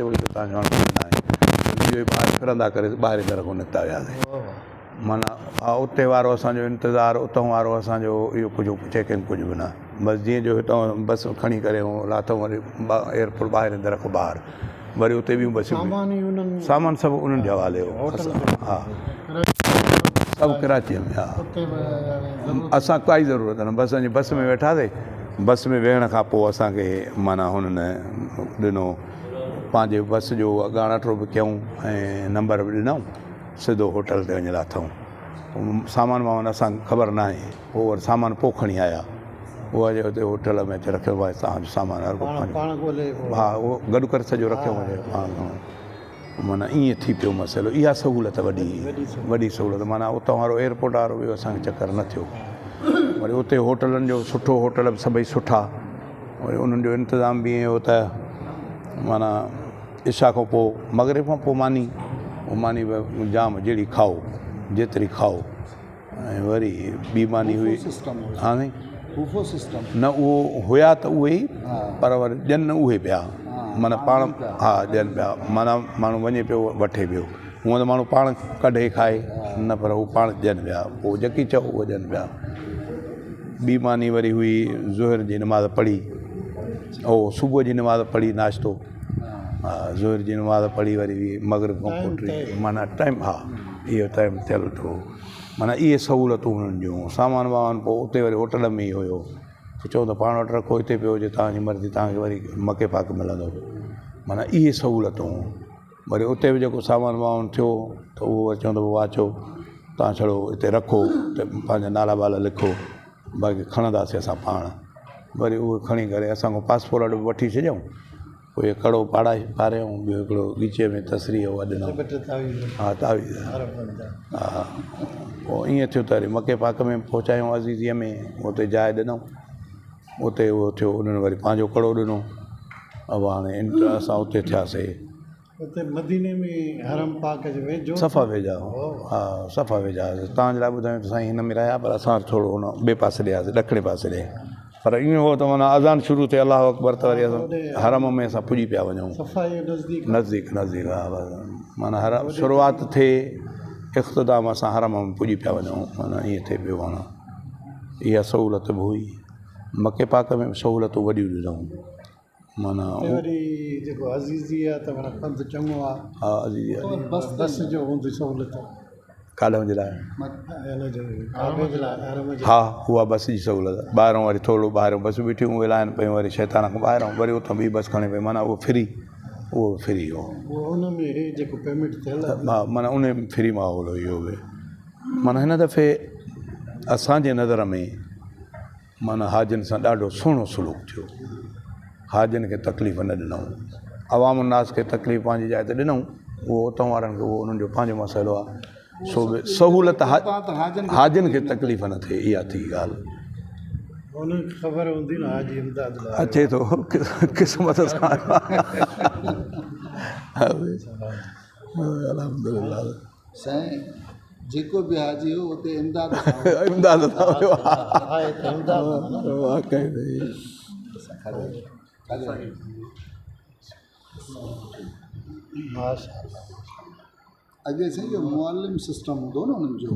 हिते वरी तव्हांजो हाणे न आहे इहो ॿाहिरि फिरंदा करे ॿाहिरि घर खां निकिता वियासीं माना हा उते वारो असांजो इंतज़ारु उतां वारो असांजो इहो कुझु चेकिंग कुझु बि न बसि जीअं जो हितां बस खणी करे लाथऊं वरी एयरपोर्ट ॿाहिरि ईंदड़ खां ॿाहिरि वरी उते बि बसियूं सामान सभु उन्हनि जे हवाले हो हा सभु कराचीअ में हा असां काई ज़रूरत न बस में वेठासीं बस में वेहण खां पोइ असांखे माना हुननि ॾिनो पंहिंजे बस जो ॻाणा टोप कयूं ऐं नंबर बि ॾिनऊं सिधो होटल ते वञी लाथऊं सामान वामान असांखे ख़बर न आहे पोइ वरी सामान पोइ खणी आया उहा जे हुते होटल में अची रखियो भाई तव्हांजो सामान हा उहो गॾु करे सॼो रखियो वञे माना ईअं थी पियो मसइलो इहा सहूलियत वॾी सहूलियत माना उतां वारो एयरपोर्ट वारो बि असांखे चकर न थियो वरी उते होटलनि जो सुठो होटल बि सभई सुठा वरी उन्हनि जो इंतज़ाम बि ईअं हो त माना इशा खां पोइ मगरिब खां पोइ मानी जाम जहिड़ी खाओ जेतिरी खाओ ऐं वरी ॿी मानी हुई हा न उहो हुया त उहे ई पर वरी ॼनि उहे पिया माना पाण हा ॾियनि पिया माना माण्हू वञे पियो वठे पियो हूअं त माण्हू पाण कढे खाए न पर हू पाण ॾियनि पिया पोइ जेकी चओ उहो ॾियनि पिया ॿी मानी वरी हुई ज़ोहर जी नमाज़ पढ़ी सुबुह जी नमाज़ पढ़ी नाश्तो हा ज़ोहर जी नमाज़ पढ़ी वरी मगरिब खां पोइ माना टाइम हा इहो टाइम थियलु थियो माना इहे सहूलियतूं हुननि जूं सामान वामान पोइ उते वरी होटल में ई हुयो चओ त पाण वटि रखो हिते पियो हुजे तव्हांजी मर्ज़ी तव्हांखे वरी मके पाक मिलंदो माना इहे सहूलियतूं वरी उते बि जेको सामान वामान थियो त उहो वरी चवंदो पोइ अचो तव्हां छड़ो हिते रखो त पंहिंजा नाला वाला लिखो बाक़ी खणंदासीं असां पाण वरी उहे खणी करे असांखां पासपोर्ट वठी छॾियऊं पोइ कड़ो पारियऊं ॿियो हिकिड़ो ॻीचे में तसरी ॾिनो हा तावीज़ हा पोइ ईअं थियो त वरी मके पाक में पहुचायूं अज़ीज़ीअ में उते जाइ ॾिनऊं उते उहो थियो उन्हनि वरी पंहिंजो कड़ो ॾिनो अब हाणे असां उते थियासीं उते मदीने में हरम पाक जे वेझो सफ़ा वेझा हा सफ़ा वेझा तव्हांजे लाइ ॿुधायूं त साईं हिन में रहिया पर असां थोरो हुन ॿिए पासे ॾियासीं ॾखिणे पासे ॾे पर ईअं हो त माना अज़ान शुरू थिए अलाह अकबर त वरी असां हरम में असां पुॼी पिया वञूं नज़दीक हा माना हर शुरूआत थिए इख़्तिताम असां हरम में पुॼी पिया वञूं माना ईअं थिए पियो माना इहा सहूलियत बि हुई मके पाक में सहूलियतूं वॾियूं ॾिनऊं माना जेको अज़ीज़ी आहे त माना पंधु चङो आहे हा अज़ीज़ी बस जो हूंदी सहूलियत कालम जे लाइ हा उहा बस जी सहूलियत ॿाहिरों वरी थोरो ॿाहिरों बसूं बीठियूं उहे लाइनि पियूं वरी शैतान खां ॿाहिरों वरी उतां ॿी बस खणे पई माना उहो फ्री हो उनमें जेको पेमेंट थियल हा माना उन फ्री माहौल हो इहो बि माना हिन दफ़े असांजे नज़र में माना हाजियुनि सां ॾाढो सुहिणो सलूक थियो हाजियुनि खे तकलीफ़ न ॾिनऊं अवाम उन्नास खे तकलीफ़ पंहिंजी जाइ ते ॾिनऊं उहो उतां वारनि खे उहो उन्हनि जो पंहिंजो मसइलो आहे सो बि सहूलियत हाजियुनि खे तकलीफ़ न थिए इहा थी ॻाल्हि ख़बर हूंदी न हाजी इमदाद अचे थो क़िस्मत सां अल्हम्दुलिल्लाह साईं जेको बि हाजी हो उते इमदाद अॻे साईं इहो मुअल्लिम सिस्टम हूंदो न उन्हनि जो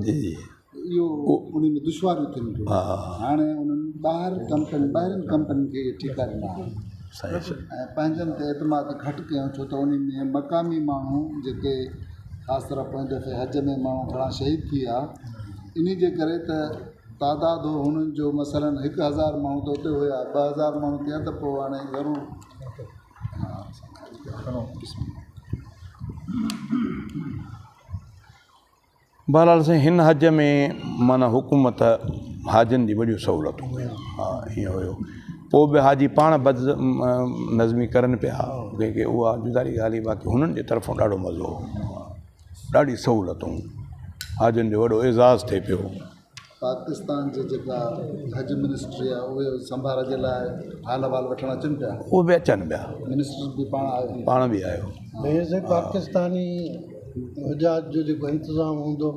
इहो उन में दुश्वारियूं थियनि पियूं हाणे उन्हनि ॿाहिरिनि कंपनी खे ठीका ॾिना ऐं पंहिंजनि ते एतमाद घटि कयूं छो त उन में मक़ामी माण्हू जेके ख़ासि तरह पोइ दफ़े हज में माण्हू घणा शहीद थी विया इन जे करे त तादादु हुननि जो मसइलनि 1000 माण्हू त उते हुया 2000 माण्हू थिया त पोइ हाणे ज़रूरु बहरहाल साईं हिन हज में माना हुकूमत हाजियुनि जी वॾियूं सहूलियतूं हुयूं हा ईअं हुयो पोइ बि हाजी पाण नज़मी करनि पिया कंहिंखे उहा जुदारी ॻाल्हि बाक़ी हुननि जे तरफ़ां ॾाढो मज़ो हो ॾाढी सहूलियतूं हाजियुनि जो वॾो एज़ाज़ थिए पियो पाकिस्तान जे जेका हज मिनिस्ट्री आहे उहे संभाल जे लाइ हाल अहवाल वठणु अचनि पिया उहे बि अचनि पिया मिनिस्टर बि पाण बि आयो पाकिस्तानी हजाज जो जेको इंतज़ाम हूंदो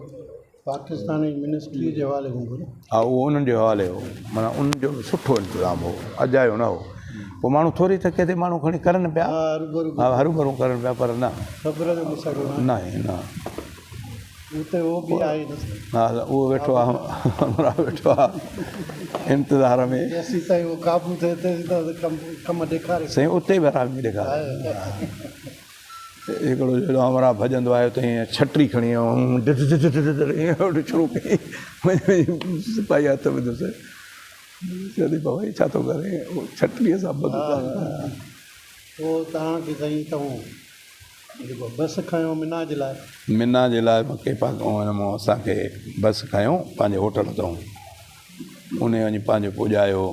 पाकिस्तानी मिनिस्ट्री जे हवाले हूंदो न हा उहो उन्हनि जे हवाले हो माना उन्हनि जो सुठो इंतज़ाम हो अजायो न हो पोइ माण्हू थोरी थके ते माण्हू खणी करनि पिया रूबरू हा हरूभरू करनि पिया पर न ख़बर जो मसइलो न आहे न उते उहो बि आहे न हा उहो वेठो आहे हमरा वेठो आहे इंतज़ार में जेसीं ताईं उहो क़ाबू थिए तेसीं कम ॾेखारे साईं उते बि आराम ॾेखारे हिकिड़ो जहिड़ो हमरा भॼंदो आहे त हीअं छटी खणी ईअं शुरू कई सिपाही हथ में ॾिसे चवंदी बाबा छा थो करे छटीअ सां पोइ तव्हांखे साईं तव्हां जेको बस खयो मीना जे लाइ मके पाक हुन मां असांखे बस खयूं पंहिंजे होटल तां उन वञी पंहिंजो पुॼायो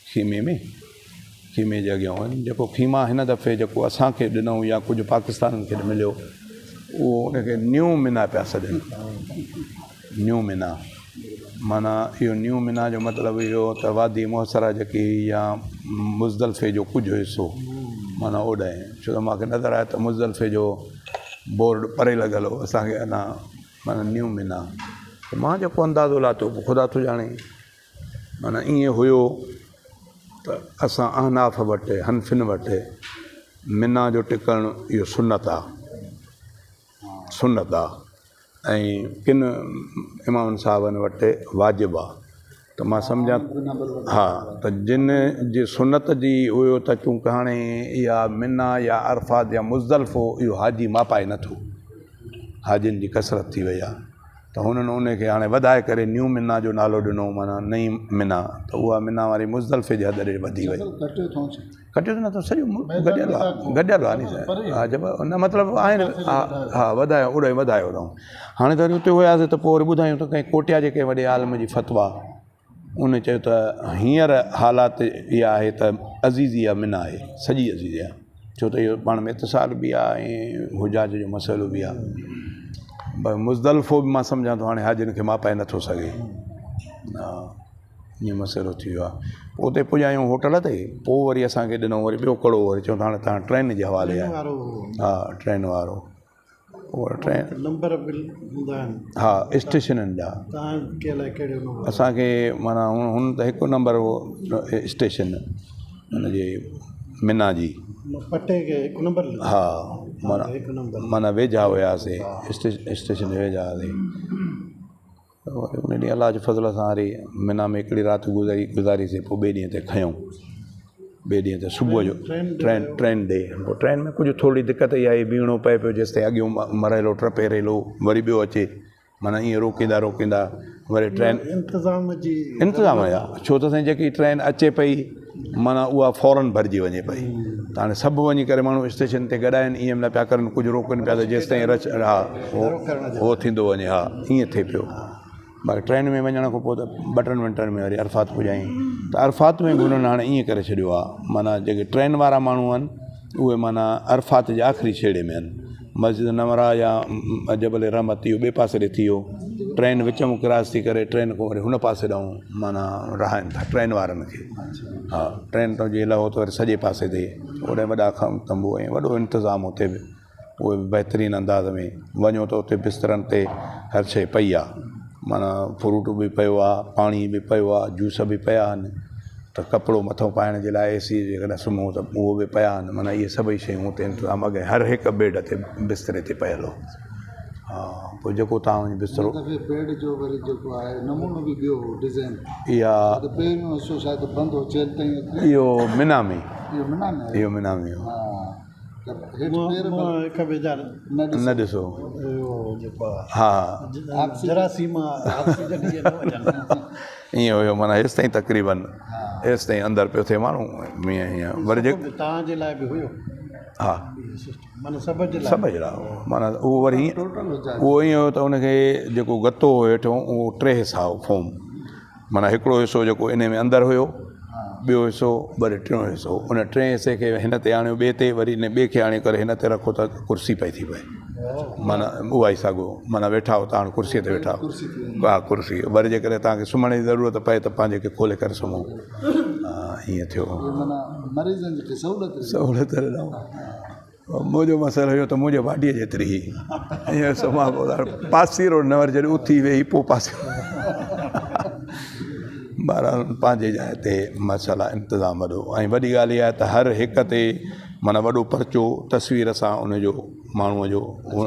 खीमे जे अॻियां वञी जेको खीमा हिन दफ़े जेको असांखे ॾिनऊं या कुझु पाकिस्तान खे मिलियो उहो उनखे न्यू मीना पिया सॾनि न्यू मीना माना इहो न्यू मीना जो मतिलबु इहो त वादी मुहसरा जेकी या मुज़दलफ़े जो कुझु हिसो माना ओॾां छो त मूंखे नज़र आयो त मुज़दलफ़े जो बोर्ड परे लॻल हो असांखे अञा माना न्यू मीना त मां जेको अंदाज़ो लाथो ख़ुदा थो ॼाणे माना ईअं हुयो त असां अहनाफ़ वटि हनफिन वटि मीना जो टिकणु इहो सुनत आहे ऐं किन इमामनि साहिबनि वटि वाजिबु आहे त मां सम्झां हा त जिन जी सुनत जी हुयो त चूंकि हाणे इहा मीना या अरफात या मुज़दलफ़ो इहो हाजी मापाए नथो हाजियुनि जी कसरत थी वई आहे त हुननि उनखे हाणे वधाए करे न्यू मीना जो नालो ॾिनो माना नई मीना त उहा मीना वारी मुज़दलफ़े जे हद ॾे वधी वई कटियो त नथो सॼो गॾियल आहे नी हा जब हुन मतिलबु आहिनि हा वधायो ओॾो वधायो अथऊं हाणे त वरी उते हुयासीं त पोइ वरी ॿुधायूं त कंहिं कोटिया जे कंहिं वॾे आलम जी फ़तवा उन चयो त हींअर हालात इहा आहे त अज़ीज़िया मीना आहे सॼी अज़ीज़िया छो त इहो पाण में इतिसाल बि आहे ऐं हुजाज जो मसइलो बि आहे भई मुज़दलफ़ो बि मां सम्झां थो हाणे हाजियुनि खे मापाए नथो सघे हा ईअं मसइलो थी वियो आहे पोइ उते पुॼायूं होटल ते पोइ वरी असांखे ॾिनऊं वरी ॿियो कड़ो वरी चऊं त हाणे तव्हां ट्रेन जे हवाले आहे हा ट्रेन वारो उहा ट्रेन नंबर हूंदा आहिनि हा स्टेशननि जा असांखे माना हुन त हिकु नंबर उहो स्टेशन हुनजे मीना जी पटे खे हिकु नंबर हा माना वेझा हुयासीं स्टेशन वेझा हुआसीं उन ॾींहुं अलाह जे फज़ल सां वरी मीना में हिकिड़ी राति गुज़ारीसीं पोइ ॿिए ॾींहं ते खयूं ॿिए ॾींहं ते सुबुह जो ट्रेन ॾे पोइ ट्रेन में कुझु थोरी दिक़त इहा आई बीहणो पए पियो जेसि ताईं अॻियो मरेलो टपे रेलो वरी ॿियो अचे माना ईअं रोकींदा वरी ट्रेन इंतिज़ाम हुया छो त साईं जेकी ट्रेन अचे पई माना उहा फौरन भरिजी वञे पई त हाणे सभु वञी करे माण्हू स्टेशन ते गॾाइनि ईअं न पिया करनि कुझु रोकनि पिया त जेसि ताईं हा उहो थींदो वञे हा ईअं थिए पियो बाक़ी ट्रेन में वञण खां पोइ त 2-3 मिंटनि में वरी अरफात पुॼाई त अरफात में बि हुननि हाणे ईअं करे छॾियो आहे माना जेके ट्रेन वारा माण्हू आहिनि उहे माना अरफात जे आख़िरी छेड़े में आहिनि मस्जिद नवरा या जबल रहमत इहो ॿिए पासे ॾे थी वियो ट्रेन विच में क्रॉस थी करे ट्रेन खां वरी हुन पासे ॾांहुं माना रहाइनि था ट्रेन वारनि खे हा ट्रेन तो जे लहो त वरी सॼे पासे ते ओॾे वॾा तंबू ऐं वॾो इंतिज़ामु हुते बि उहे बि बहितरीनु अंदाज़ में वञो त उते बिस्तरनि ते हर शइ पई आहे माना फ्रूट बि पियो आहे पाणी बि पियो आहे जूस बि पिया आहिनि त कपिड़ो मथां पाइण जे लाइ एसी जेकॾहिं सुम्हूं त उहो बि पिया आहिनि माना इहे सभई शयूं हुते इंतिज़ाम अॻे हर हिकु बेड ते बिस्तरे ते पियल हो हा पोइ जेको तव्हां वञी बिस्तरो बेड जो वरी जेको आहे नमूनो बि ॿियो डिज़ाइन इहा इहो मीना में न ॾिसो हा ईअं हुयो माना हेसि ताईं तक़रीबन हेसि ताईं अंदरि पियो थिए माण्हू हीअं हीअं वरी तव्हांजे लाइ बि हुयो हा सभु जे लाइ माना उहो वरी उहो ईअं हुयो त उनखे जेको गतो हो हेठो उहो 3 हिसा हो फॉर्म माना हिकिड़ो हिसो जेको इन में अंदरि हुयो ॿियो हिसो वरी 3 हिसो उन 3 हिसे खे हिन ते आणियो ॿिए ते वरी इन ॿिए खे आणे करे हिन ते रखो त कुर्सी पई थी पए माना उहा ई साॻियो माना वेठा हो तव्हां कुर्सीअ ते वेठा हा कुर्सी वरी जेकॾहिं तव्हांखे सुम्हण जी ज़रूरत पए त पंहिंजे खे खोले करे सुम्हो हा ईअं थियो सहूलियत मुंहिंजो मसइलो हुयो त मुंहिंजे वाडीअ जेतिरी ई ईअं सुम्हां पोइ पासीरो न वरी जॾहिं उथी वेही पोइ पासे बहरहाल पंहिंजे जाइ ते मसाला इंतज़ाम वॾो ऐं वॾी ॻाल्हि इहा आहे त हर हिक ते माना वॾो परचो तस्वीर सां उनजो माण्हूअ जो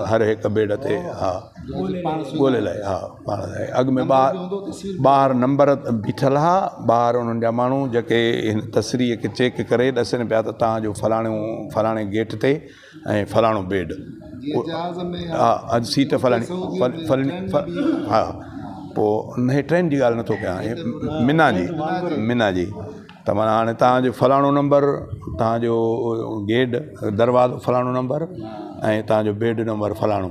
हर हिक बेड ते हा ॻोल्हियल आहे हा पाण अॻु में ॿाहिरि नंबर बीठल हा ॿाहिरि उन्हनि जा माण्हू जेके हिन तस्वीर खे चेक करे ॾसनि पिया त तव्हांजो फलाणे गेट ते ऐं फलाणो बेड हा अॼु सीट फलाणी हा पोइ हे ट्रेन जी ॻाल्हि नथो कयां मीना जी त माना हाणे तव्हांजो फलाणो नंबर तव्हांजो गेट दरवाज़ो फलाणो नंबर ऐं तव्हांजो बेड नंबर फलाणो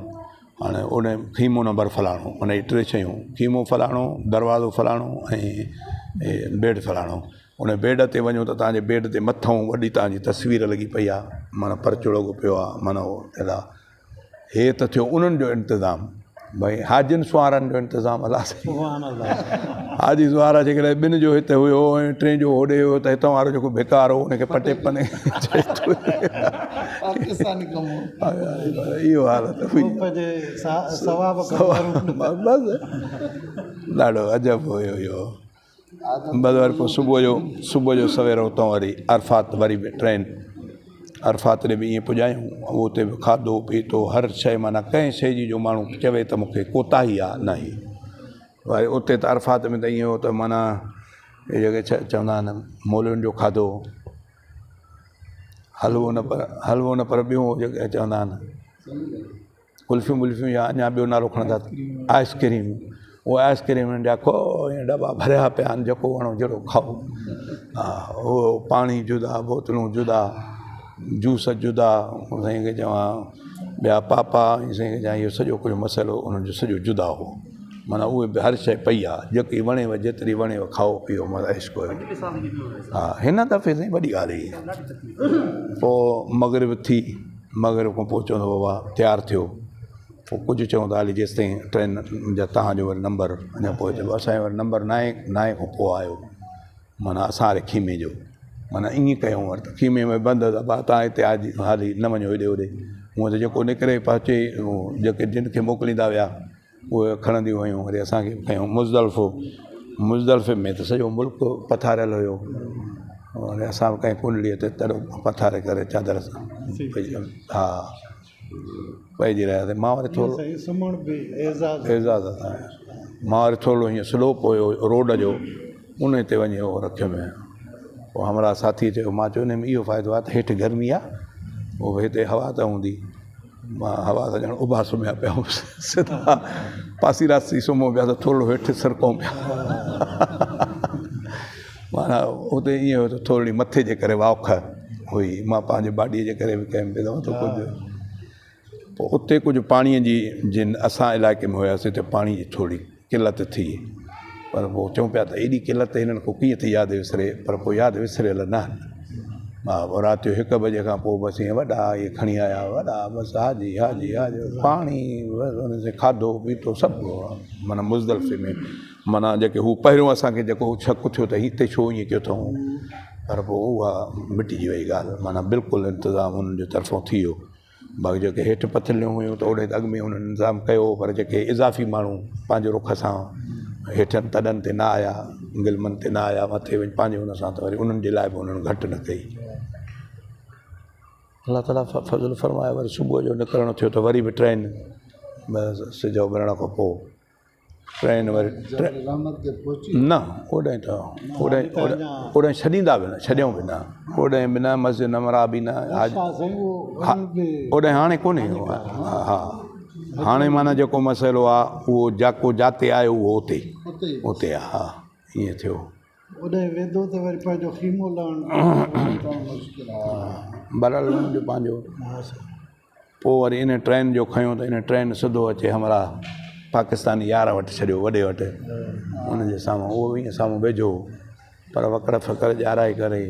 हाणे उन खीमो नंबर फलाणो उन जी 3 शयूं खीमो फलाणो दरवाज़ो फलाणो ऐं बेड फलाणो उन बेड ते वञो त तव्हांजे बेड ते मथां वॾी तव्हांजी तस्वीर लॻी पई आहे माना परचो लॻो पियो आहे माना उहो अहिड़ा हे त थियो उन्हनि जो इंतज़ामु भई हाजियुनि सुवारनि जो इंतज़ामु अलाए हाजी सुवारा जेकॾहिं ॿिनि जो हिते हुयो ऐं 3 जो होॾे हुयो त हितां वारो जेको बेकार हो उनखे पटे पने इहो हालत हुई ॾाढो अजब हुयो इहो बस वरी पोइ सुबुह जो सवेर उतां वरी अरफात वरी ट्रेन अरफात ते बि ईअं पुॼायूं उते बि खाधो पीतो हर शइ माना कंहिं शइ जी जो माण्हू चवे त मूंखे कोताही आहे न ई वरी उते त अरफात में त ईअं हो त माना इहे जेके चवंदा आहिनि मौलियुनि जो खाधो हलवो न पर ॿियूं जेके चवंदा आहिनि कुल्फियूं वुल्फियूं या अञा ॿियो नालो खणंदा आइस्क्रीम उहे आइस्क्रीम जा को दॿा भरिया पिया आहिनि जेको वणो जहिड़ो खाओ हा उहो पाणी जुदा बोतलूं जुदा जूस जुदा साईं खे चवां ॿिया पापा साईं खे चवां इहो सॼो कुझु मसालो उन्हनि जो सॼो जुदा हो माना उहे बि हर शइ पई आहे जेकी वणेव जेतिरी वणेव खाओ पीओ माना ऐश कयो हा हिन दफ़े साईं वॾी ॻाल्हि हुई पोइ मग़रिब थी मग़रिब खां पोइ चवंदो बाबा तयारु थियो पोइ कुझु चवंदा हली जेसि ताईं ट्रेन जा तव्हांजो वरी नंबर अञा पोइ चइबो असांजो वरी नंबर 9 खां पोइ आयो माना असां वारे खीमे जो माना ईअं कयूं वरी त खीमे में बंदि त तव्हां हिते हाली न वञो हेॾे होॾे हूअं त जेको निकिरे पहुचे जेके जिन खे मोकिलींदा विया उहे खणंदियूं हुयूं वरी असांखे कयूं मुज़दलिफ़े में त सॼो मुल्क पथारियल हुयो वरी असां बि कंहिं कुंडलीअ ते तॾो पथारे करे चादर सां हा पइजी रहियासीं मां वरी थोरो एज़ाज़ मां वरी थोरो हीअं स्लोप हुयो रोड जो उन ते वञी उहो रखियो में पोइ हमरा साथी चयो मां चयो हिन में इहो फ़ाइदो आहे त हेठि गर्मी आहे पोइ हिते हवा त हूंदी मां हवा त ॼण उभा सुम्हिया पिया सिधा पासीरासी सुम्हो पिया त थोरो हेठि सरकूं पिया माना उते ईअं हुयो त थोरी मथे जे करे वाउख हुई मां पंहिंजे बाडीअ जे करे बि कंहिं पियो त कुझु पोइ उते कुझु पाणीअ जी जिन असां इलाइक़े में हुयासीं त पाणी जी थोरी किलत थी पर पोइ चऊं पिया त एॾी किलत हिननि को कीअं थी यादि विसरे पर पोइ यादि विसरियल न हा पोइ राति जो 1 बजे खां पोइ बसि ईअं वॾा इहे खणी आया वॾा बसि हाजी पाणी बसि हुन से खाधो पीतो सभु माना मुज़दलिफ़े में माना जेके हू पहिरियों असांखे जेको शक थियो त हिते छो ईअं कयो अथऊं पर पोइ उहा मिटिजी वई ॻाल्हि माना बिल्कुलु इंतिज़ामु उन्हनि जे तरफ़ां थी वियो बाक़ी जेके हेठि पथलियूं हुयूं त ओॾे अॻु में उन्हनि इंतिज़ाम कयो पर जेके इज़ाफ़ी माण्हू पंहिंजे रुख सां हेठनि तॾनि ते न आया गिलमनि ते न आया मथे वञी पंहिंजे हुन सां त वरी उन्हनि जे लाइ बि उन्हनि घटि न कई अलाह ताला फज़ल फरमाए वरी सुबुह जो निकिरणो थियो त वरी बि ट्रेन बसि सिज उभरण खां पोइ ट्रेन वरी न ओॾां त ओॾां छॾींदा बि न छॾियूं बि न ओॾां बि न मस्जिद नमरा बि न ओॾां हाणे कोन्हे हा हाणे माना जेको मसइलो आहे उहो जेको जाते आयो उहो उते आहे हा ईअं थियो बरल पंहिंजो पोइ वरी इन ट्रेन जो खयूं त इन ट्रेन सिधो अचे हमरा पाकिस्तानी यार वटि छॾियो वॾे वटि उनजे साम्हूं उहो बि ईअं साम्हूं वेझो पर वकड़ फकड़ ॼाराए करे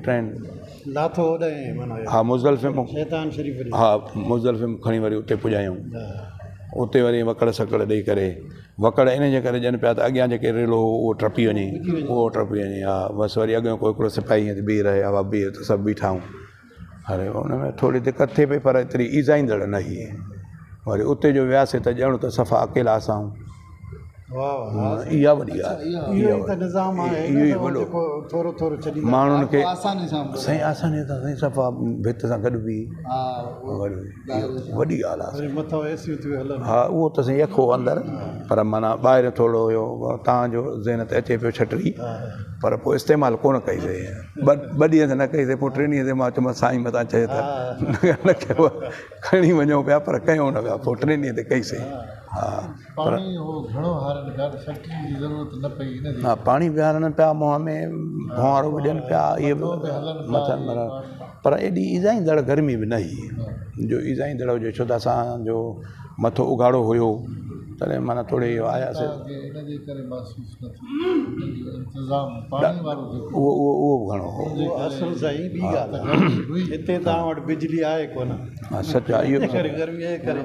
ट्रेन हा मुज़दलिफ़े में खणी वरी उते पुॼायूं उते वरी वकड़ सकड़ ॾेई करे वकड़ इन जे करे ॼण पिया त अॻियां जेके रेलो हो उहो टपी वञे हा बसि वरी अॻियां कोई हिकिड़ो सिपाही ईअं बीह रहे हवा बीह त सभु बीठाऊं अरे हुन में थोरी दिक़त थिए पई पर एतिरी ईज़ाईंदड़ न हुई वरी उते जो वियासीं त ॼण त सफ़ा अकेला असां इहा वॾी ॻाल्हि इहो ई त निज़ाम आहे इहो ई वॾो थोरो थोरो छॾी माण्हुनि खे आसानी सां साईं आसानी सां साईं सफ़ा भित सां गॾु बि हा वॾी ॻाल्हि आहे मथां एसियूं थियूं हलनि हा उहो त साईं यखो अंदरि पर माना ॿाहिरि थोरो हुयो तव्हांजो ज़हन ते अचे पियो छटरी पर पोइ इस्तेमालु कोन कईसीं ॿ ॾींहं ते न कईसीं पोइ 3 ॾींहं ते मां चयोमांसि साईं मथां चए त न कयो खणी वञूं पिया पर कयूं न पिया पोइ 3 ॾींहं ते कईसीं हा पाणी हो घणो हारनि ॾाढी फैक्ट्री जी ज़रूरत न पई इन हा पाणी बि हलनि पिया मुंहं में भुआरो बि ॾियनि पिया इहे बि मथनि पर एॾी ईज़ाईंदड़ गर्मी बि न हुई जो ईज़ाईंदड़ हुजे छो त असांजो मथो उघाड़ो हुयो तॾहिं माना थोरी आयासीं इनजे करे महसूसु न थी इंतज़ाम पाणी वारो जेको उहो बि घणो हो असुल साईं ॿी ॻाल्हि हुई हिते तव्हां वटि बिजली आहे कोन हा सच आहे इहो गर्मीअ जे करे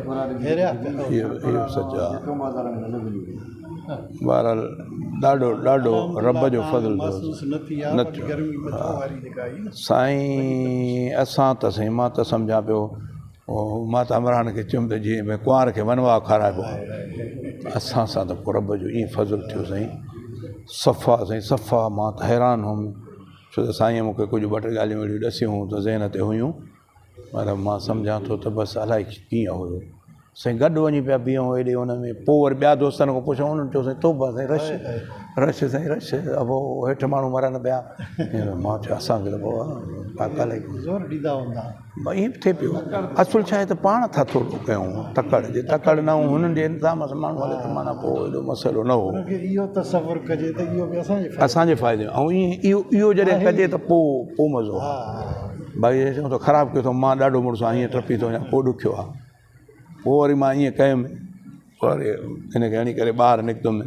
हेरिया इहो सच आहे बहरहाल ॾाढो ॾाढो रब जो फज़ल महसूसु न थी आहे बाक़ी गर्मी मथां वारी जेका आई न साईं असां त साईं मां त सम्झां पियो माता अमरान खे चयुमि त जीअं भई कुंवार खे वनवा खाराइबो आहे असां सां त पोइ रब जो ईअं फज़ल थियो साईं सफ़ा साईं सफ़ा मां त हैरान हुउमि छो त साईं मूंखे कुझु 2-3 ॻाल्हियूं अहिड़ियूं ॾसियूं त ज़हन ते हुयूं पर मां सम्झां थो त बसि अलाए कीअं हुयो साईं गॾु वञी पिया बीहूं हेॾे हुन में पोइ वरी ॿिया दोस्तनि खां पुछूं उन्हनि चयो साईं तोबा साईं रश साईं रश पोइ हेठि माण्हू मरनि पिया मां चयो असांखे त पोइ ज़ोर ॾींदा हूंदा ईअं बि थिए पियो असुल छा आहे त पाण था थोरो कयूं तकड़ जे तकड़ न हूं हुननि जे इंतज़ाम सां माण्हू हले त माना पोइ एॾो मसइलो न हो इहो तसवुर कजे त इहो बि असांजे फ़ाइदे ऐं ईअं इहो जॾहिं कजे त पोइ मज़ो आहे भई चऊं त ख़राबु कयो अथऊं मां ॾाढो मुड़ुसु आहियां हीअं टपी थो वञा पोइ ॾुखियो आहे पोइ वरी मां ईअं कयुमि वरी हिनखे हणी करे ॿाहिरि निकितुमि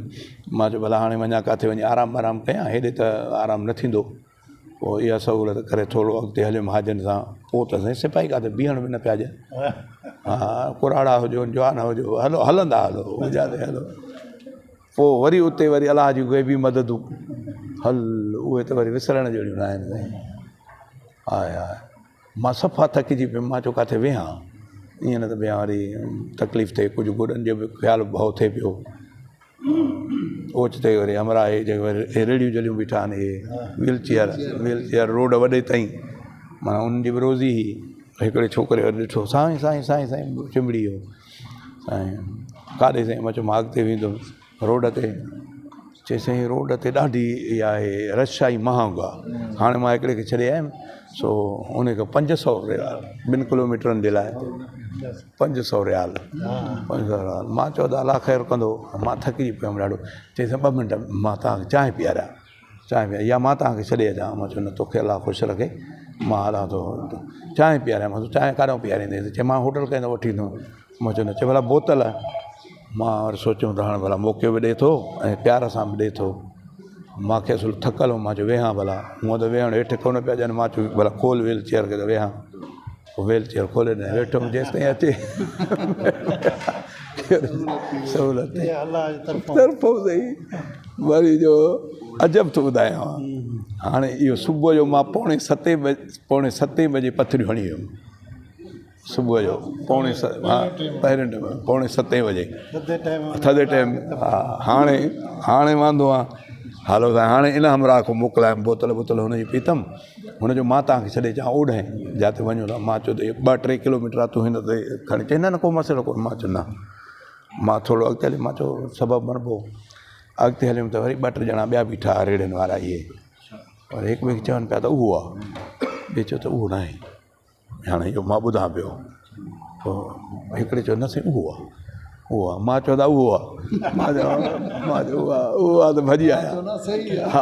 मां चयो भला हाणे वञा किथे वञी आराम कयां हेॾे त आराम न थींदो पोइ इहा सहूलियत करे थोरो अॻिते हलियुमि हाजन सां पोइ त साईं सिपाही किथे बीहण बि न पिया ॾियनि हा कुराड़ा हुजो जवान हुजो हलंदा हलो हुजाते हलो पोइ वरी उते वरी अलाह जी ग़ैबी मददूं हल उहे त वरी विसरण जहिड़ियूं न आहिनि साईं हा मां सफ़ा थकिजी पियुमि मां चयो किथे वेहां ईअं न त ॿिया वरी तकलीफ़ थिए कुझु गुॾनि जो बि ख़्यालु भउ थिए पियो ओचिते वरी हमरा हे जेके वरी रेड़ियूं जलियूं बीठा आहिनि इहे वीलचेयर रोड वॾे ताईं माना उन्हनि जी बि रोज़ी हुई हिकिड़े छोकिरे ॾिठो साईं चिंबड़ी वियो साईं काॾे साईं मां चयो मां अॻिते वेंदुमि रोड ते चई साईं रोड ते ॾाढी इहा आहे रश आई महांग आहे हाणे मां हिकिड़े खे छॾे आयुमि सो उनखे 500 रियाल 2 किलोमीटरनि जे लाइ 500 रियाल मां चयो त अलाह ख़ैरु कंदो मां थकिजी पियुमि ॾाढो चई साईं 2 मिंट मां तव्हांखे चांहि पीआरियां या मां तव्हांखे छॾे अचां मां चयो न तोखे अलाह ख़ुशि रखे मां हलां थो चांहि पीआरियां मां चांहि काॾों पीआरींदे चई मां होटल कंहिं वठी ईंदुमि मां चयो न चयो भला बोतल मां वरी सोचियुमि त हाणे भला मौक़ो बि ॾिए थो ऐं प्यार सां बि ॾिए थो मूंखे असुल थकल हुउमि मां चयो वेहां भला हूअं त वेहण हेठि कोन पिया ॼण मां चयो भला खोल व्हील चेयर खे त वेहां पोइ व्हील चेयर खोले ॾिनई वेठुमि जेसि ताईं अचे सहूलियत तरफ़ो सही वरी जो अजब थो ॿुधायां हाणे इहो सुबुह जो मां पौणे 7 बजे पथरियूं हणी वियुमि सुबुह जो पौणे 7 बजे थधे टाइम हा हाणे वांदो आहे हलो साईं हाणे इन हमरा खां मोकिलाए बोतल हुनजी पीतमि हुनजो मां तव्हांखे छॾे अचां ओॾे जिते वञो था मां चयो त 2-3 किलोमीटर आहे तूं हिन ते खणी चई न को मसइलो कोन्हे मां चयो न मां थोरो अॻिते हलियुमि मां चयो सबबु बणिबो अॻिते हलियुमि त वरी 2-3 ॼणा ॿिया बीठा रेड़नि वारा इहे वरी हिक ॿिए खे चवनि पिया त उहो आहे ॿिए चयो त उहो न आहे हाणे इहो मां ॿुधां पियो पोइ हिकिड़े चयो न साईं उहो आहे मां चयो त उहो आहे मां चयो उहो आहे त भॼी आया हा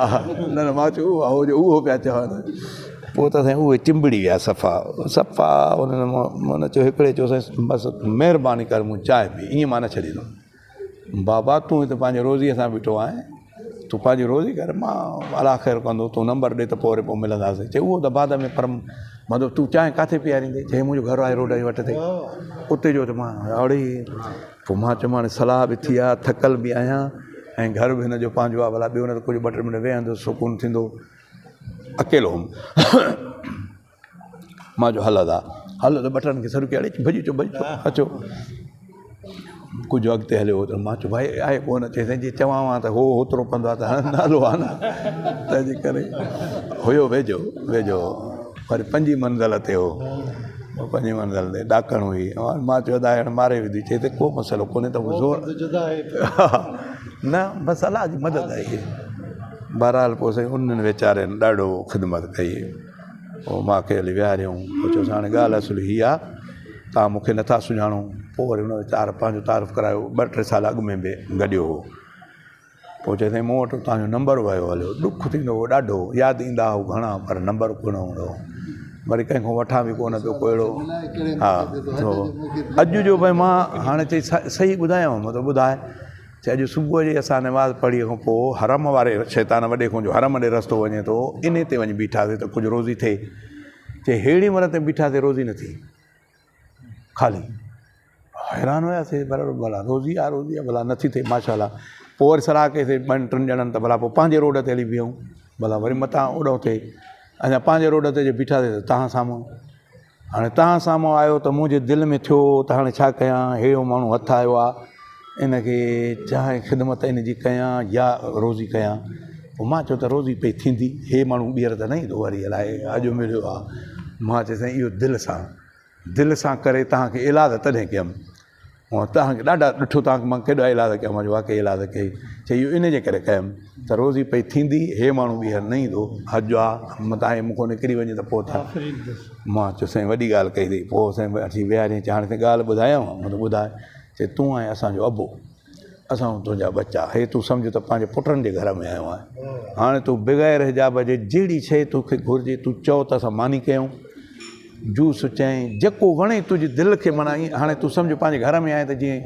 न मां चयो उहो आहे उहो पिया चवनि पोइ त साईं उहे चिंबड़ी विया सफ़ा उन्हनि चयो हिकिड़े चयो साईं बसि महिरबानी कर मूं चांहि पी ईअं मां न छॾींदुमि बाबा तूं हिते पंहिंजे रोज़ीअ सां बीठो आहीं तूं पंहिंजी रोज़ी कर मां अलाह ख़ैरु कंदो तूं नंबर ॾे त पोइ वरी मिलंदासीं चई उहो त बाद में पर मतिलबु तूं चांहि किथे पीआरींदे चई मुंहिंजो घर आहे रोड जे वटि ते उते जो त मां अड़ी पोइ मां चयो हाणे सलाह बि थी आहे थकल बि आहियां ऐं घर बि हिनजो पंहिंजो आहे भला ॿियो न त कुझु 2-3 मिंट वेहंदो सुकून थींदो अकेलो हुउमि मां जो हल त 2 खे सर के भॼी अचो अचो कुझु अॻिते हलियो त मां चयो भाई आहे कोन चई साईं जी चवां त हो होतिरो पंधु आहे त हाणे नालो आहे न तंहिंजे करे हुयो वेझो वरी 5 मंज़िल ते हो 5 मंज़िल ते ॾाकण हुई मां चयो हाणे मारे विधी चई त को मसइलो कोन्हे त ज़ोर न बसि अलाह जी मदद आई बहरहाल पोइ साईं उन्हनि वीचारनि ॾाढो ख़िदमत कई पोइ मूंखे हली विहारियऊं पोइ चयोसि हाणे ॻाल्हि असुलु हीअ आहे तव्हां मूंखे नथा सुञाणो पोइ वरी हुन पंहिंजो तारीफ़ करायो 2-3 साल अॻु में बि गॾियो हो पोइ चए साईं मूं वटि तव्हांजो नंबर वियो हलियो ॾुखु थींदो हो ॾाढो यादि ईंदा हो घणा पर नंबर कोन हूंदो वरी कंहिंखां वठां बि कोन पियो को अहिड़ो हा अॼु जो भई मां हाणे चई सही ॿुधायांव मतिलबु ॿुधाए चए अॼु सुबुह जी असां नमाज़ पढ़ीअ खां पोइ हरम वारे शैतान वॾे खां जो हरम ॾे रस्तो वञे थो इन ते वञी बीठासीं त कुझु रोज़ी थिए चए अहिड़ी महिल ते बीठासीं रोज़ी न थी ख़ाली हैरान हुयासीं बराबरि भला रोज़ी आहे भला नथी थिए माशाल्लाह पोइ वरी सलाह कईसीं 2-3 ॼणनि त भला पोइ पंहिंजे रोड ते हली बीहूं भला वरी मथां ओॾो थिए अञा पंहिंजे रोड ते जे बीठासीं त तव्हां साम्हूं हाणे तव्हां साम्हूं आयो त मुंहिंजे दिलि में थियो त हाणे छा कयां अहिड़ो माण्हू हथु आयो आहे इनखे चाहे ख़िदमत इन जी कयां या रोज़ी कयां पोइ मां चयो त रोज़ी पई थींदी हे माण्हू ॿीहर त न ईंदो वरी अलाए अॼु मिलियो आहे मां चयो साईं इहो दिलि सां करे तव्हांखे इलाज तॾहिं कयमि ऐं तव्हांखे ॾाढा ॾिठो तव्हांखे मां केॾा इलाज कया मां वाक़ई इलाज कई चई इहो इन जे करे कयमि त रोज़ी पई थींदी हे माण्हू ॿीहर न ईंदो हज आहे मथां मूंखां निकिरी वञे त पोइ था मां चयो साईं वॾी ॻाल्हि कई अथई पोइ साईं अची विहारियईं हाणे साईं ॻाल्हि ॿुधायांव मतिलबु ॿुधाए चए तूं आहे असांजो अबो असां तुंहिंजा बच्चा हे तूं सम्झ त पंहिंजे पुटनि जे घर में आयो आहे हाणे तूं बग़ैर हिजाब जे जहिड़ी शइ तोखे घुरिजे तूं चओ त असां मानी कयूं जूस चई जेको वणे तुंहिंजी दिलि खे माना ईअं हाणे तूं सम्झ पंहिंजे घर में आहीं त जीअं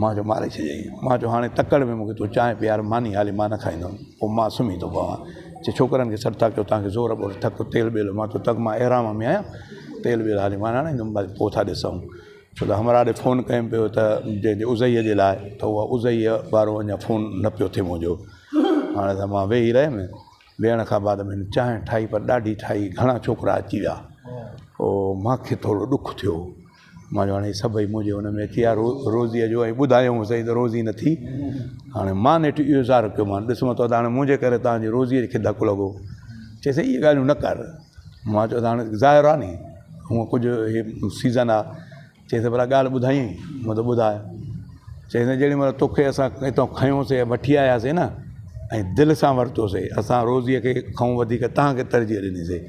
मां चयो मारे छॾियईं मां चयो हाणे तकड़ में मूंखे तूं चांहि पीआर मानी हाली मां न खाईंदुमि पोइ मां सुम्ही थो पवां चए छोकिरनि खे सॾु था कयो तव्हांखे ज़ोर ॿोर थक तेल बेल मां चयो तक मां एराम में आहियां तेल बेल हाली मां न आणींदुमि भई पोइ था ॾिसूं छो त हमरा ॾे फ़ोन कयमि पियो त जंहिंजे उज़ईअ जे लाइ त उहा उज़ईअ वारो अञा फ़ोन न पियो थिए मुंहिंजो हाणे त मां वेही रहियमि वेहण खां बाद में चांहि ठाही पर ॾाढी ठाही घणा छोकिरा अची विया पोइ मूंखे थोरो ॾुखु थियो मां चयो हाणे सभई मुंहिंजे हुन में अची विया रोज़ीअ जो ऐं ॿुधायूं सही त रोज़ी न थी हाणे मां नेठि इहो ज़ाहिर कयो मां ॾिसूं त हाणे मुंहिंजे करे तव्हांजी रोज़ीअ खे धकु लॻो चए साईं इहे ॻाल्हियूं न कर मां चयो त हाणे ज़ाहिर आहे नी हूअं कुझु इहे सीज़न आहे चए त भला ॻाल्हि ॿुधाईं मतिलबु ॿुधाए चए त जेॾी महिल तोखे असां हितां खयोंसीं वठी आयासीं न ऐं दिलि सां वरितोसीं असां रोज़ीअ खे खां वधीक तव्हांखे तरजीह ॾिनीसीं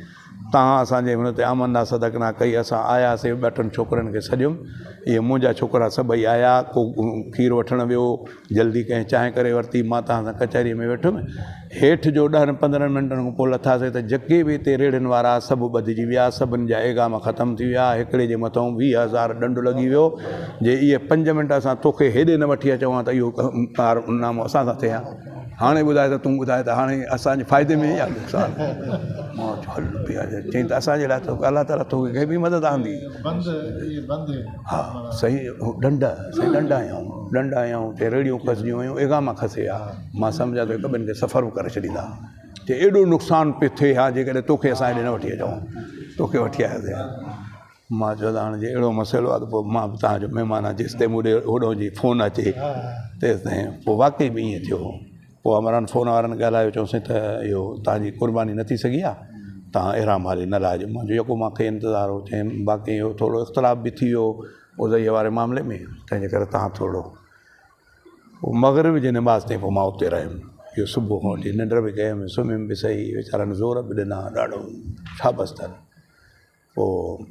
तव्हां असांजे हुन ते आमना सदकना कई असां आयासीं 2-3 छोकिरनि खे सॾियुमि इहे मुंहिंजा छोकिरा सभई आया को खीरु वठणु वियो जल्दी कंहिं चांहि करे वरिती मां तव्हां सां कचहरीअ में वेठुमि हेठि जो 10-15 मिंटनि खां पोइ लथासीं त जेके बि हिते रेड़ियुनि वारा सभु ॿधिजी विया सभिनि जा एगाम ख़तमु थी विया हिकिड़े जे मथां 20,000 ॾंडु लॻी वियो जे इहे 5 मिंट असां तोखे हेॾे न वठी अचूं त इहो कारनामो असां सां थिए हाणे ॿुधाए त तूं ॿुधाए त हाणे असांजे फ़ाइदे में या नुक़सान मां हल पिया चई त असांजे लाइ त अलाह ताला तोखे कंहिं बि मदद आंदी हा सही ॾंड आहियूं चए रेड़ियूं खसिजियूं हुयूं एगामा खसे हा मां सम्झा त हिकु ॿिनि खे सफ़र बि करे छॾींदा चए एॾो नुक़सानु पियो थिए हा जेकॾहिं तोखे असां हेॾे न वठी अचूं तोखे वठी आयासीं मां चयो त हाणे जे अहिड़ो मसइलो आहे त पोइ मां बि तव्हांजो महिमान आहे जेसि ताईं मूं होॾो जी फ़ोन अचे तेसि ताईं पोइ वाक़ई बि ईअं थियो पोइ अमरान फ़ोन वारनि ॻाल्हायो चयोसीं त इहो तव्हांजी क़ुर्बानी नथी सघी आहे तव्हां एराम हाली न लाहिजो मुंहिंजो जेको मूंखे इंतज़ारु हो चई बाक़ी इहो थोरो इख़्तिलाफ़ बि थी वियो उज़ईअ वारे मामले में तंहिंजे करे तव्हां थोरो पोइ मग़रिब जे नमाज़ ताईं पोइ मां उते रहियुमि इहो सुबुह खां वठी निंड बि कयमि सुम्हियुमि बि सही वीचारनि ज़ोर बि ॾिना ॾाढो शाबस अथनि पोइ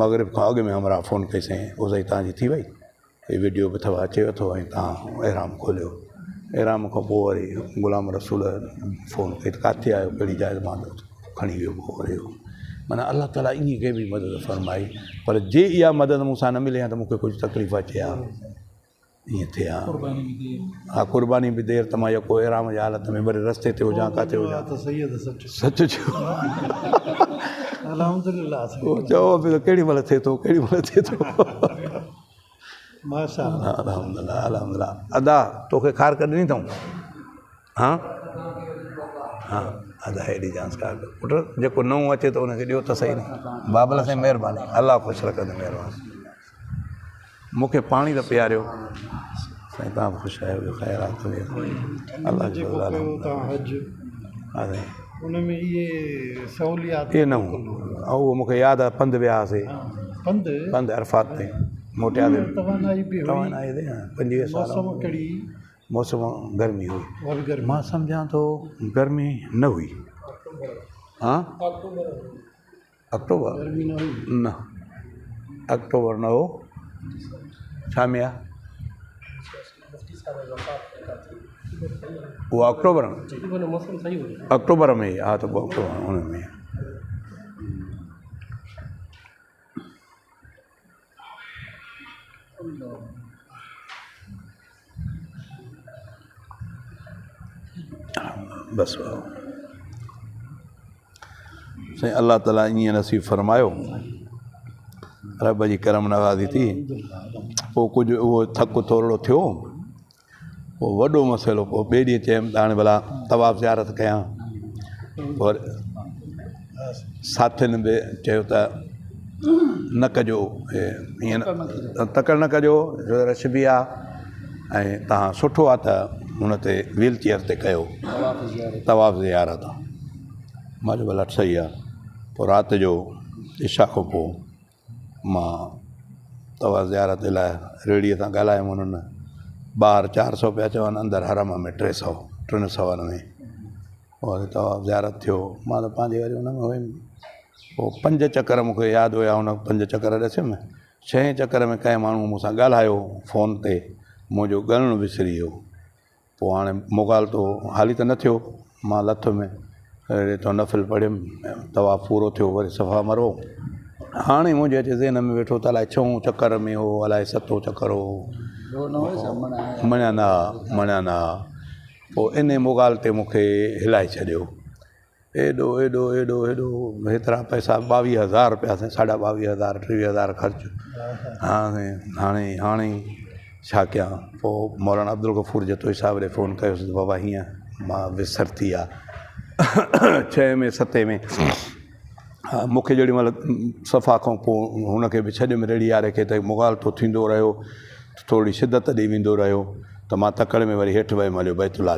मग़रिब खां अॻु में हमरा फ़ोन कईसीं उज़ई तव्हांजी थी वई हीअ वीडियो बि अथव अचेव थो ऐं तव्हां एराम खोलियो एराम खां पोइ वरी ग़ुलाम रसूल फ़ोन कई त किथे आहियो कहिड़ी जाइ मां खणी वियो पोइ वरी माना अलाह ताला इन खे बि मदद फरमाई पर जे इहा मदद मूंसां न मिले हा त मूंखे कुझु तकलीफ़ अचे हा ईअं थिए हा हा क़ुर्बानी बि देरि त मां यको एराम जी हालत में वरी रस्ते ते हुजां किथे हुजां सच चयो चओ बि त केॾी महिल थिए थो केॾी महिल थिए थो अलहमदिल्ला अदा तोखे खार कर ॾिनी अथऊं हा हा अदा हेॾी जांच कार पुट जेको नओं अचे त उनखे ॾियो त सही न बाबल साईं महिरबानी अलाह ख़ुशि रखंदे महिरबानी मूंखे पाणी त पीआरियो साईं तव्हां ख़ुशि आहियो ख़ैरात अलाह जो अरे उन में इहे सहूलियात इहे न ऐं उहो मूंखे यादि आहे पंधु वियासीं पंधु अरफात ते मोटियासीं तवानाई बि हुई तवानाई ते 25 साल मौसम कहिड़ी मौसम गर्मी हुई गर्मी मां सम्झां थो गर्मी न हुई हाँ अक्टूबर गर्मी न हुई न अक्टूबर न हो छा में आहे उहा अक्टूबर में अक्टूबर में ई हा त पोइ अक्टूबर हुन में बसि साईं अल्लाह ताला ईअं नसीब फरमायो रब जी करम नवाज़ी थी पोइ कुझु उहो थकु थोरो थियो पोइ वॾो मसइलो पोइ ॿिए ॾींहुं चयुमि त हाणे भला तवाफ़ ज़ियारत कयां और साथियुनि बि चयो त न कजो ईअं तकड़ि न कजो जो रश बि आहे ऐं तव्हां सुठो आहे त हुन ते व्हील चेयर ते कयो तवाफ़ ज़ियारत मां चयो भला सही आहे पोइ राति जो इशा खां पोइ मां तवाफ़ ज़ियारत लाइ रेड़ीअ सां ॻाल्हायुमि हुननि ॿाहिरि 400 पिया चवनि अंदरि हरम में 300 में और तवाफ़ ज़ियारत थियो मां त पंहिंजे वरी हुन में हुयुमि पोइ 5 चकर मूंखे यादि हुया हुन 5 चकर ॾिसुमि 6 चकर में कंहिं माण्हू मूंसां ॻाल्हायो फ़ोन ते मुंहिंजो ॻणणु विसरी वियो पोइ हाणे मुगालतो हाली त न थियो मां लथ में तो नफ़िल पढ़ियुमि तवाफ़ पूरो थियो वरी सफ़ा मरो हाणे मुंहिंजे अचे ज़हन में वेठो त अलाए 6 चकर में हो अलाए 7 चकर हो मञिया न पोइ इन मुगाल ते मूंखे हिलाए छॾियो एॾो हेतिरा पैसा 22,000 रुपया 22,500 23,000 ख़र्चु हाणे छा कयां पोइ मौलाना अब्दुल गफ़ूर जतोई साहिब ॾे फ़ोन कयोसि बाबा हीअं मां विसर थी आहे 6 में 7 में हा मूंखे जेॾी महिल सफ़ा खां पोइ हुनखे बि छॾियुमि रेड़ी वारे खे त मुगालतो थींदो रहियो थोरी शिदत ॾेई वेंदो रहियो त मां तकड़ में वरी हेठि वियुमि हलियो बैतुल्ला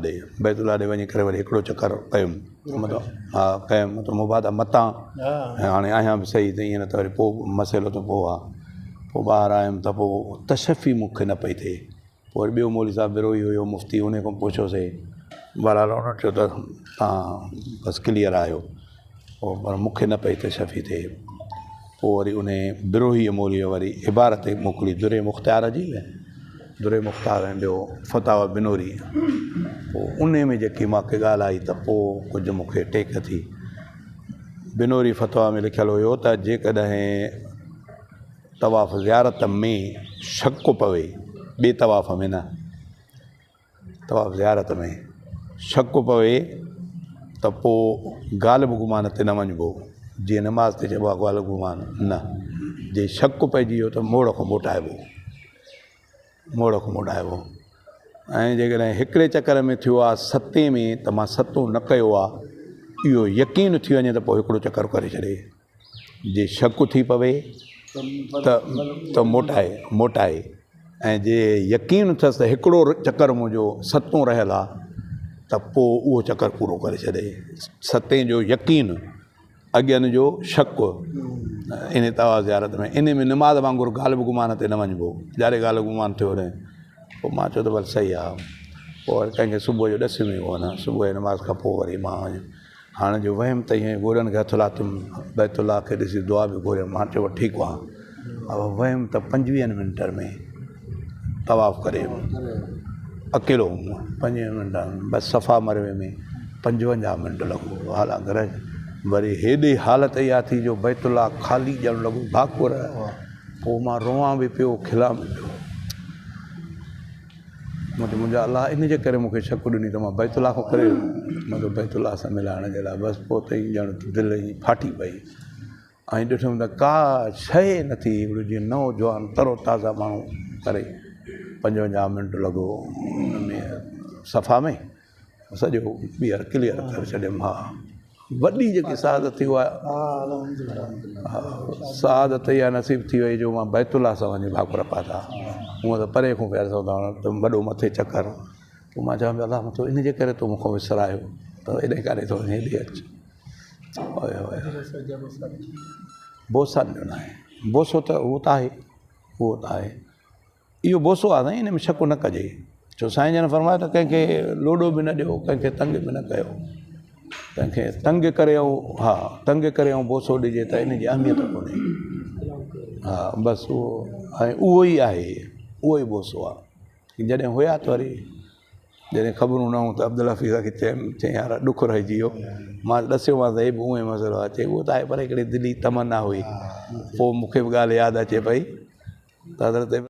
ॾे वञी करे वरी हिकिड़ो चकर कयुमि मतिलबु हा कयुमि मतिलबु मुबादा मतां हाणे आहियां बि सही त ईअं न त वरी पोइ मसइलो त पोइ आहे पोइ ॿाहिरि आयुमि त पोइ तशफ़ी मूंखे न पई थिए पोइ वरी ॿियो मौलवी साहिबु विरोही हुयो मुफ़्ती उन खां पुछियोसीं बहरहाल उन चयो त तव्हां बसि क्लियर आहियो पोइ पर मूंखे न पई तशफ़ी थिए पोइ वरी उन बिरोहीअ मौलवीअ वरी इबारत मोकिली दुरे मुख़्तियार जी दुरे मुख़्तियार ऐं ॿियो फतावा बिनोरी पोइ उन में जेकी मूंखे ॻाल्हि आई त पोइ कुझु मूंखे टेक थी बिनोरी फतवा में लिखियलु हुयो त जेकॾहिं तवाफ़ ज़ियारत में शक पवे ॿिए तवाफ़ में न तवाफ़ ज़ियारत में शक पवे त पोइ ग़ालिब गुमान ते न वञिबो जीअं नमाज़ ते चइबो आहे ग़ालिब गुमान न जे शक पइजी वियो त मोड़ खां मोटाइबो ऐं जेकॾहिं हिकिड़े चकर में थियो आहे 7 में त मां 7 न कयो आहे इहो यकीन थी वञे त पोइ हिकिड़ो चकर करे छॾे जे शक थी पवे त मोटाए ऐं जे यकीन अथसि त हिकिड़ो चकर मुंहिंजो 7 रहियल आहे त पोइ उहो चकर पूरो करे छॾे 7 जो यकीन अॻियनि जो शक इन तवाफ़ ज़ियारत में इन में नमाज़ वांगुरु ग़ालिब गुमान ते न वञिबो ॼारे ग़ालिब गुमान थियो रे पोइ मां चयो त भले सही आहे पोइ वरी कंहिंखे सुबुह जो ॾस में कोन सुबुह जी नमाज़ खां पोइ वरी मां हाणे जो वयमि त ईअं गोॾनि खे हथु लाथुमि बैतुल्ला खे ॾिसी दुआ बि घुरियमि मां चयो ठीकु आहे अब वयमि त 25 मिंटनि में तवाफ़ करे अकेलो 5 मिंट बसि सफ़ा मरवे में 55 मिंट लॻो हालांकि वरी हेॾी हालत इहा थी जो बैतुल्ला ख़ाली ॼण लॻो भाकुर पोइ मां रोआं बि पियो खिलां बि पियो मुंहिंजा अलाह इन जे करे मूंखे शक ॾिनी त मां बैतुल्ला खां करे मतिलबु बैतुल्ला सां मिलाइण जे लाइ बसि पोइ त ई ॼण दिलि ई फाटी पई ऐं ॾिठुमि त का शइ नथी हिकिड़ो जीअं नौजवान तरो ताज़ा माण्हू करे 55 मिंट लॻो उन में सफ़ा में सॼो ॿीहर क्लियर करे छॾियुमि हा वॾी जेकी सआदत थी उहा सआदत इहा नसीब थी वई जो मां बैतुल्ला सां वञी भाकुर पाता हूअं त परे खां पिया सौदा त वॾो मथे चकर पोइ मां चवां अलाह मथो इन जे करे तूं मूंखां विसरायो त इन करे थो हेॾे अचु बोसा ॾिनो न आहे बोसो त उहो त आहे उहो त आहे इहो बोसो आहे साईं इन में शक न कजे छो साईं जन फरमायो त कंहिंखे लोॾो बि न ॾियो कंहिंखे तंग बि न कयो कंहिंखे तंग करे तंग करे ऐं बोसो ॾिजे त इन जी अहमियत कोन्हे बसि उहो ऐं उहो ई आहे उहो ई बोसो आहे जॾहिं हुया त वरी जॾहिं ख़बरूं न हुयूं त अब्दुल हफ़ीज़ खे चई यार ॾुखु रहिजी वियो मां ॾसियोमांसि हे बि उहो ई मसइलो आहे चई उहो त आहे पर हिकिड़ी दिली तमन्ना हुई पोइ मूंखे बि ॻाल्हि यादि अचे पई त हज़रत